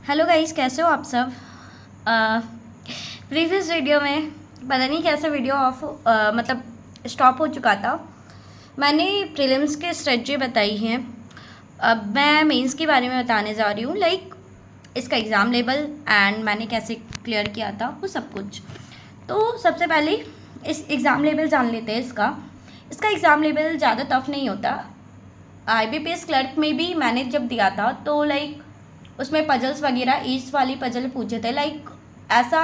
Hello guys, कैसे हो आप सब। प्रीवियस वीडियो में पता नहीं कैसे वीडियो मतलब स्टॉप हो चुका था। मैंने प्रीलिम्स के स्ट्रेटजी बताई हैं। अब मैं मेंस के बारे में बताने जा रही हूँ, लाइक इसका एग्ज़ाम लेवल एंड मैंने कैसे क्लियर किया था वो सब कुछ। तो सबसे पहले इस एग्ज़ाम लेवल जान लेते हैं। इसका एग्ज़ाम लेवल ज़्यादा टफ नहीं होता। IBPS क्लर्क में भी मैंने जब दिया था तो लाइक उसमें पजल्स वगैरह ईच वाली पजल पूछे थे, लाइक ऐसा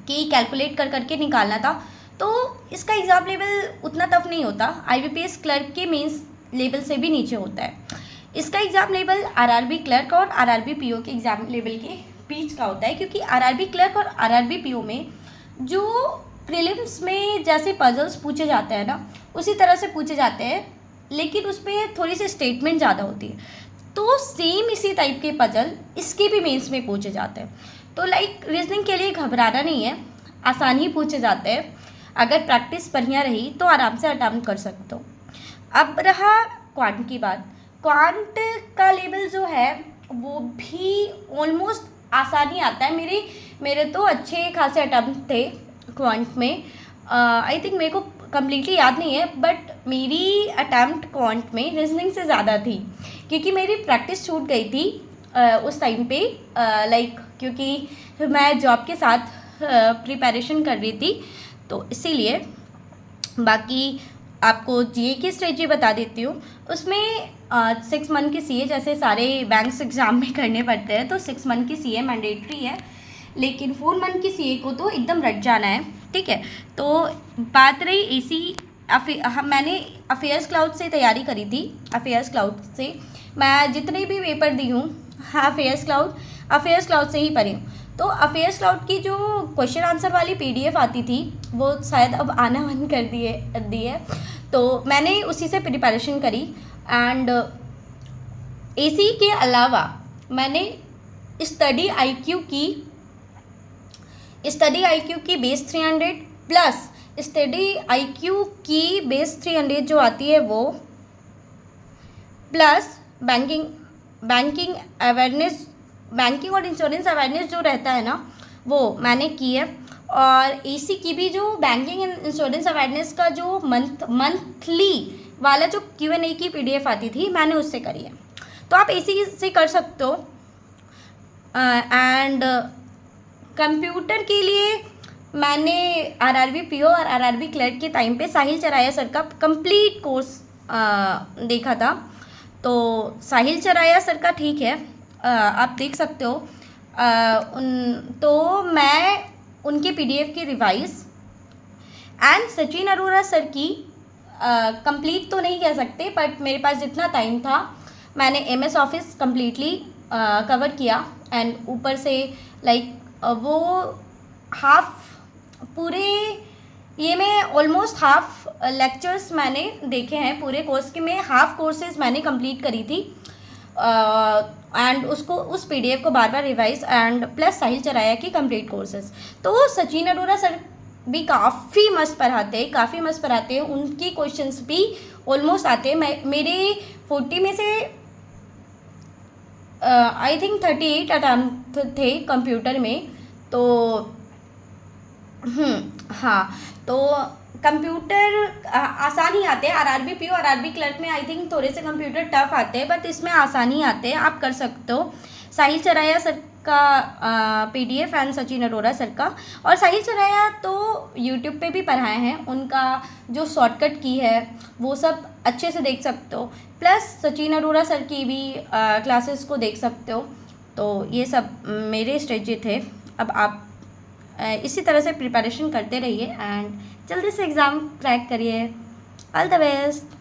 कि कैलकुलेट कर करके निकालना था। तो इसका एग्ज़ाम लेवल उतना टफ नहीं होता। IBPS क्लर्क के मेंस लेवल से भी नीचे होता है। इसका एग्ज़ाम लेवल RRB क्लर्क और RRB PO के एग्ज़ाम लेवल के बीच का होता है, क्योंकि RRB क्लर्क और RRB PO में जो प्रीलिम्स में जैसे पजल्स पूछे जाते हैं ना, उसी तरह से पूछे जाते हैं, लेकिन उसमें थोड़ी सी स्टेटमेंट ज़्यादा होती है। तो सेम इसी टाइप के पजल इसके भी मेंस में पूछे जाते हैं। तो लाइक रीजनिंग के लिए घबराना नहीं है, आसान ही पूछे जाते हैं। अगर प्रैक्टिस बढ़िया रही तो आराम से अटेम्प्ट कर सकते हो। अब रहा क्वांट की बात। क्वांट का लेवल जो है वो भी ऑलमोस्ट आसान ही आता है। मेरे तो अच्छे खासे अटेम्प्ट थे क्वांट में। आई थिंक मेरे को कम्प्लीटली याद नहीं है, बट मेरी अटेम्प्ट क्वांट में रीजनिंग से ज़्यादा थी, क्योंकि मेरी प्रैक्टिस छूट गई थी उस टाइम पे, लाइक क्योंकि मैं जॉब के साथ प्रिपरेशन कर रही थी, तो इसीलिए। बाकी आपको GA की स्ट्रेटजी बता देती हूँ। उसमें 6 मंथ की CA जैसे सारे बैंक्स एग्ज़ाम में करने पड़ते हैं, तो 6 मंथ की CA मैंडेटरी है, लेकिन 4 मंथ की CA को तो एकदम रट जाना है, ठीक है। तो बात रही मैंने अफेयर्स क्लाउड से तैयारी करी थी। अफेयर्स क्लाउड से मैं जितने भी पेपर दी हूँ, हाँ, अफेयर्स क्लाउड से ही पढ़ी हूँ। तो अफेयर्स क्लाउड की जो क्वेश्चन आंसर वाली PDF आती थी वो शायद अब आना बंद कर दी है। तो मैंने उसी से प्रिपरेशन करी। एंड AC के अलावा मैंने स्टडी IQ की बेस 300 प्लस स्टडी IQ की बेस 300 जो आती है वो, प्लस बैंकिंग और इंश्योरेंस अवेयरनेस जो रहता है ना, वो मैंने की है। और AC की भी जो बैंकिंग एंड इंश्योरेंस अवेयरनेस का जो मंथली वाला जो Q&A की PDF आती थी, मैंने उससे करी है। तो आप AC से कर सकते हो। एंड कंप्यूटर के लिए मैंने RRB PO और RRB क्लर्क के टाइम पे साहिल चराया सर का कंप्लीट कोर्स देखा था। तो साहिल चराया सर का ठीक है, आप देख सकते हो। तो मैं उनके PDF की revise and Sachin Arora sir की कंप्लीट तो नहीं कह सकते, बट मेरे पास जितना टाइम था मैंने MS ऑफिस कम्प्लीटली कवर किया। एंड ऊपर से लाइक वो हाफ पूरे ये में ऑलमोस्ट हाफ लेक्चर्स मैंने देखे हैं पूरे कोर्स के। में हाफ कोर्सेज मैंने कंप्लीट करी थी एंड उस PDF को बार बार रिवाइज एंड प्लस साहिल चराया की कंप्लीट कोर्सेज। तो सचिन अरोरा सर भी काफ़ी मस्त पढ़ाते हैं। उनकी क्वेश्चंस भी ऑलमोस्ट आते हैं। मेरे 40 में से आई थिंक 38 अटैम्प्ट थे कंप्यूटर में। तो हाँ, तो कंप्यूटर आसान ही आते हैं। RRB PO और RRB क्लर्क में आई थिंक थोड़े से कंप्यूटर टफ आते हैं, बट इसमें आसान ही आते हैं, आप कर सकते हो। साहिल चराया सर का PDF and Sachin Arora sir का। और साहिल चराया तो YouTube पे भी पढ़ाए हैं, उनका जो शॉर्टकट की है वो सब अच्छे से देख सकते हो। प्लस सचिन अरोरा सर की भी क्लासेस को देख सकते हो। तो ये सब मेरे स्ट्रेटजी थे। अब आप इसी तरह से प्रिपरेशन करते रहिए एंड जल्दी से एग्ज़ाम क्रैक करिए। All the best.